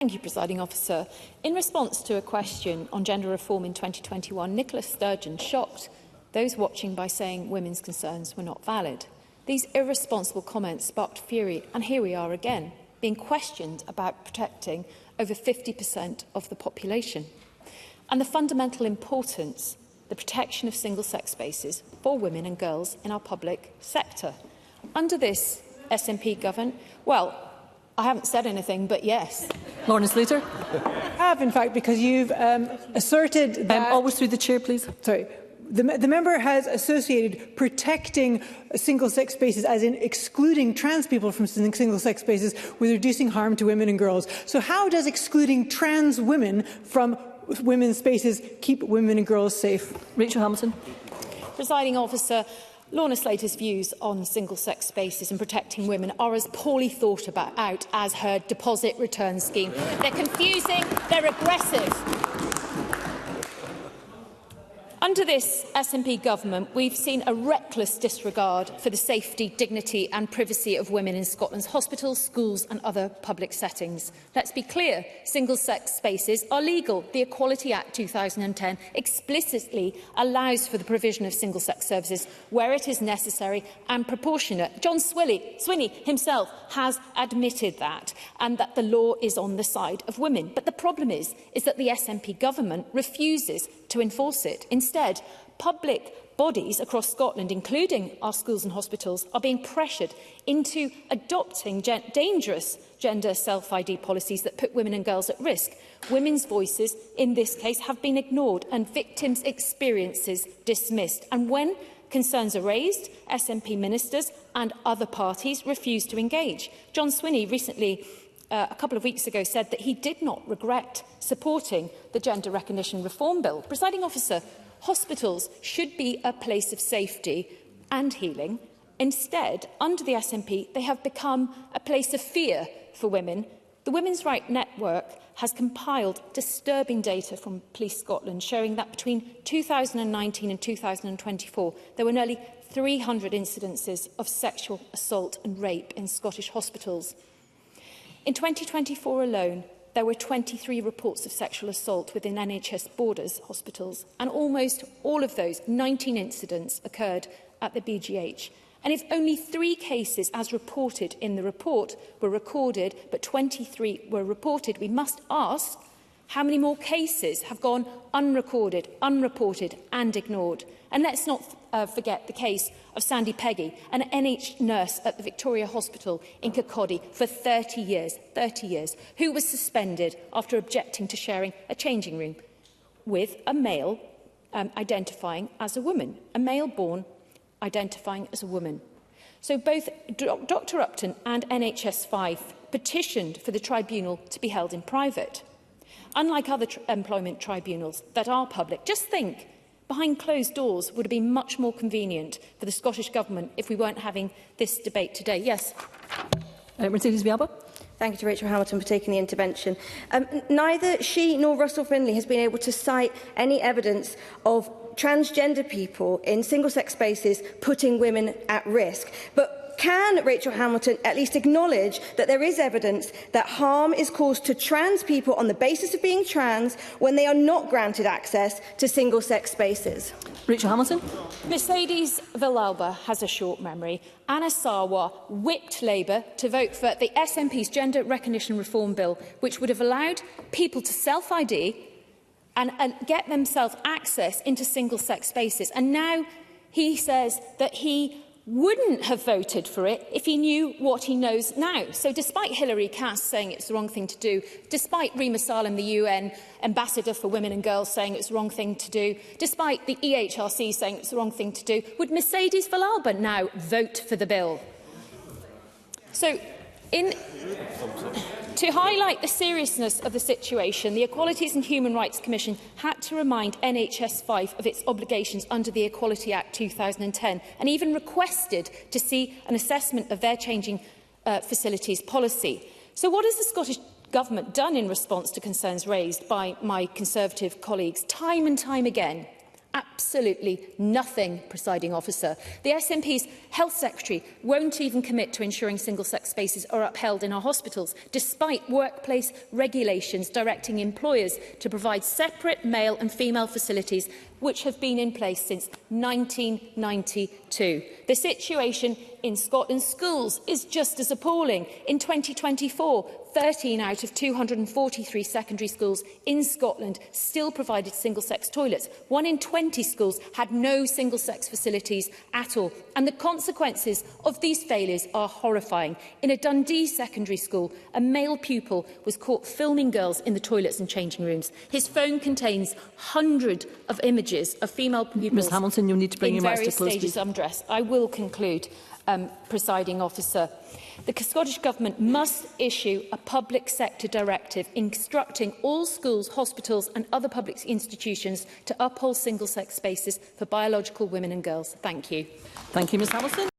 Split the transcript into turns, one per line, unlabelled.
Thank you, Presiding Officer. In response to a question on gender reform in 2021, Nicola Sturgeon shocked those watching by saying women's concerns were not valid. These irresponsible comments sparked fury, and here we are again, being questioned about protecting over 50% of the population. And the fundamental importance, the protection of single-sex spaces for women and girls in our public sector. Under this SNP government, well, I haven't said anything, but yes.
Lorna Slater.
I have, in fact, because you've asserted that...
always through the chair, please.
Sorry. The member has associated protecting single-sex spaces, as in excluding trans people from single-sex spaces, with reducing harm to women and girls. So how does excluding trans women from women's spaces keep women and girls safe?
Rachel Hamilton.
Presiding Officer, Lorna Slater's views on single-sex spaces and protecting women are as poorly thought out as her deposit return scheme. They're confusing, they're aggressive. Under this SNP government, we've seen a reckless disregard for the safety, dignity and privacy of women in Scotland's hospitals, schools and other public settings. Let's be clear, single-sex spaces are legal. The Equality Act 2010 explicitly allows for the provision of single-sex services where it is necessary and proportionate. John Swinney himself has admitted that, and that the law is on the side of women. But the problem is that the SNP government refuses to enforce it. Instead, public bodies across Scotland, including our schools and hospitals, are being pressured into adopting dangerous gender self-ID policies that put women and girls at risk. Women's voices, in this case, have been ignored and victims' experiences dismissed. And when concerns are raised, SNP ministers and other parties refuse to engage. John Swinney recently, a couple of weeks ago, said that he did not regret supporting the Gender Recognition Reform Bill. Presiding Officer, hospitals should be a place of safety and healing. Instead, under the SNP, they have become a place of fear for women. The Women's Rights Network has compiled disturbing data from Police Scotland showing that between 2019 and 2024, there were nearly 300 incidences of sexual assault and rape in Scottish hospitals. In 2024 alone, there were 23 reports of sexual assault within NHS Borders hospitals, and almost all of those, 19 incidents, occurred at the BGH. And if only 3 cases, as reported in the report, were recorded, but 23 were reported, we must ask how many more cases have gone unrecorded, unreported and ignored. And let's not forget the case of Sandie Peggie, an NH nurse at the Victoria Hospital in Kirkcaldy for 30 years, who was suspended after objecting to sharing a changing room with a male identifying as a woman, a male born identifying as a woman. So both Dr Upton and NHS Fife petitioned for the tribunal to be held in private. Unlike other employment tribunals that are public, just think, behind closed doors would have been much more convenient for the Scottish Government if we weren't having this debate today. Yes.
Mercedes Vialba.
Thank you to Rachel Hamilton for taking the intervention. Neither she nor Russell Findlay has been able to cite any evidence of transgender people in single-sex spaces putting women at risk. But can Rachel Hamilton at least acknowledge that there is evidence that harm is caused to trans people on the basis of being trans when they are not granted access to single-sex spaces?
Rachel Hamilton.
Mercedes Vialba has a short memory. Anna Sarwar whipped Labour to vote for the SNP's Gender Recognition Reform Bill, which would have allowed people to self-ID and get themselves access into single-sex spaces. And now he says that he wouldn't have voted for it if he knew what he knows now. So despite Hilary Cass saying it's the wrong thing to do, despite Rima Salem, the UN ambassador for women and girls, saying it's the wrong thing to do, despite the EHRC saying it's the wrong thing to do, would Mercedes Vialba now vote for the bill? So, to highlight the seriousness of the situation, the Equalities and Human Rights Commission had to remind NHS Fife of its obligations under the Equality Act 2010 and even requested to see an assessment of their changing facilities policy. So what has the Scottish Government done in response to concerns raised by my Conservative colleagues time and time again? absolutely nothing, presiding officer. The SNP's Health Secretary won't even commit to ensuring single-sex spaces are upheld in our hospitals, despite workplace regulations directing employers to provide separate male and female facilities which have been in place since 1992. The situation in Scotland's schools is just as appalling. In 2024, 13 out of 243 secondary schools in Scotland still provided single-sex toilets. 1 in 20 schools had no single-sex facilities at all. And the consequences of these failures are horrifying. In a Dundee secondary school, a male pupil was caught filming girls in the toilets and changing rooms. His phone contains hundreds of images of female pupils
Ms Hamilton, you'll need to bring
in
your
various stages of undress. I will conclude, presiding officer. The Scottish Government must issue a public sector directive instructing all schools, hospitals and other public institutions to uphold single-sex spaces for biological women and girls. Thank you.
Thank you, Ms Hamilton.